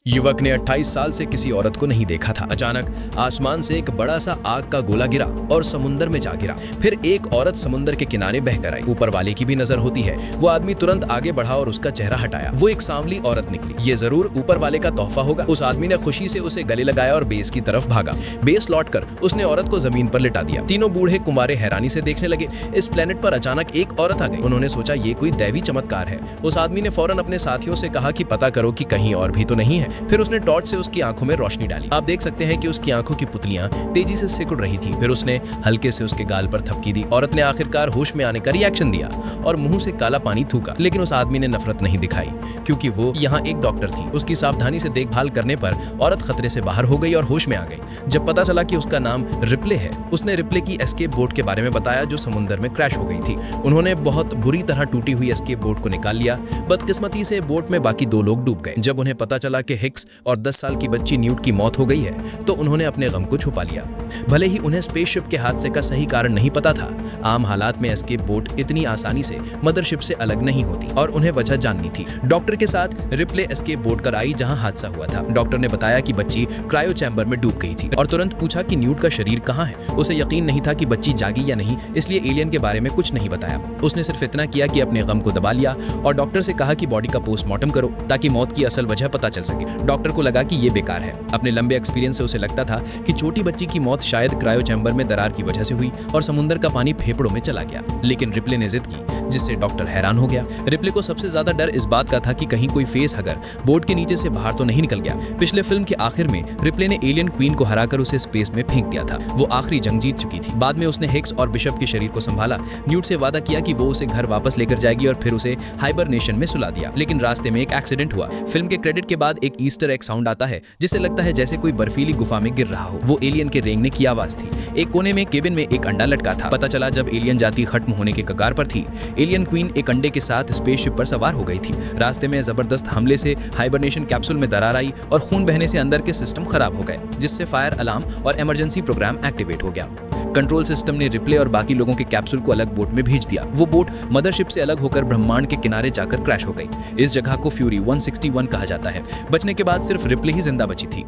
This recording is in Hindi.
युवक ने 28 साल से किसी औरत को नहीं देखा था। अचानक आसमान से एक बड़ा सा आग का गोला गिरा और समुंदर में जा गिरा। फिर एक औरत समुंदर के किनारे बहकर आई। ऊपर वाले की भी नजर होती है। वो आदमी तुरंत आगे बढ़ा और उसका चेहरा हटाया। वो एक सांवली औरत निकली। ये जरूर ऊपर वाले का तोहफा होगा। उस आदमी ने खुशी से उसे गले लगाया और बेस की तरफ भागा। बेस लौटकर उसने औरत को जमीन पर लिटा दिया। तीनों बूढ़े कुंवारे हैरानी से देखने लगे। इस प्लेनेट पर अचानक एक औरत आ गई। उन्होंने सोचा ये कोई दैवी चमत्कार है। उस आदमी ने फौरन अपने साथियों से कहा कि पता करो कि कहीं और भी तो नहीं है। फिर उसने टॉर्च से उसकी आंखों में रोशनी डाली। आप देख सकते हैं कि उसकी आंखों की पुतलियां तेजी से सिकुड़ रही थी। फिर उसने हल्के से उसके गाल पर थपकी दी। औरत ने आखिरकार होश में आने का रिएक्शन दिया और मुंह से काला पानी थूका। लेकिन उस आदमी ने नफरत नहीं दिखाई क्योंकि वो यहाँ एक डॉक्टर थी। उसकी सावधानी से देखभाल करने पर औरत खतरे से बाहर हो गई और होश में आ गई। जब पता चला कि उसका नाम रिप्ले है, उसने रिप्ले की एस्केप बोट के बारे में बताया जो समुद्र में क्रैश हो गई थी। उन्होंने बहुत बुरी तरह टूटी हुई एस्केप बोट को निकाल लिया। बदकिस्मती से बोट में बाकी 2 लोग डूब गए। जब उन्हें पता चला कि हिक्स और 10 साल की बच्ची न्यूट की मौत हो गई है तो उन्होंने अपने गम को छुपा लिया। भले ही उन्हें स्पेसशिप के हादसे का सही कारण नहीं पता था। आम हालात में एस्केप बोट इतनी आसानी से मदरशिप से अलग नहीं होती और उन्हें वजह जाननी थी। डॉक्टर के साथ रिप्ले एस्केप बोट कर आई जहां हादसा हुआ था। डॉक्टर ने बताया कि बच्ची क्रायो चैम्बर में डूब गई थी और तुरंत पूछा कि न्यूट का शरीर कहाँ है। उसे यकीन नहीं था कि बच्ची जागी या नहीं, इसलिए एलियन के बारे में कुछ नहीं बताया। उसने सिर्फ इतना किया कि अपने गम को दबा लिया और डॉक्टर से कहा कि बॉडी का पोस्टमार्टम करो ताकि मौत की असल वजह पता चल सके। डॉक्टर को लगा कि ये बेकार है। अपने लंबे एक्सपीरियंस से उसे लगता था कि छोटी बच्ची की मौत शायद क्रायो चैम्बर में दरार की वजह से हुई और समुद्र का पानी फेफड़ों में चला गया। लेकिन रिप्ले ने जिद की जिससे डॉक्टर हैरान हो गया। रिप्ले को सबसे ज्यादा डर इस बात का था कि कहीं कोई फेस हगर बोट के नीचे से बाहर तो नहीं निकल गया। पिछले फिल्म के आखिर में रिप्ले ने एलियन क्वीन को हराकर उसे स्पेस में फेंक दिया था। वो आखिरी जंग जीत चुकी थी। बाद में उसने हिक्स और बिशप के शरीर को संभाला। न्यूट से वादा किया कि वो उसे घर वापस लेकर जाएगी और फिर उसे हाइबरनेशन में सुला दिया। लेकिन रास्ते में एक एक्सीडेंट हुआ। फिल्म के क्रेडिट के बाद एक ईस्टर एग साउंड आता है जिसे लगता है जैसे कोई बर्फीली गुफा में गिर रहा हो। वो एलियन के रेंगने की आवाज थी। एक कोने में केबिन में एक अंडा लटका था। पता चला जब एलियन जाति खत्म होने के कगार पर थी। एलियन क्वीन एक अंडे के साथ स्पेसशिप पर सवार हो गई थी। रास्ते में जबरदस्त हमले से हाइबरनेशन कैप्सूल में दरार आई और खून बहने से अंदर के सिस्टम खराब हो गए, जिससे फायर अलार्म और इमरजेंसी प्रोग्राम एक्टिवेट हो गया। कंट्रोल सिस्टम ने रिप्ले और बाकी लोगों के कैप्सूल को अलग बोट में भेज दिया। वो बोट मदरशिप से अलग होकर ब्रह्मांड के किनारे जाकर क्रैश हो गई। इस जगह को फ्यूरी 161 कहा जाता है। बचने के बाद सिर्फ रिप्ले ही जिंदा बची थी।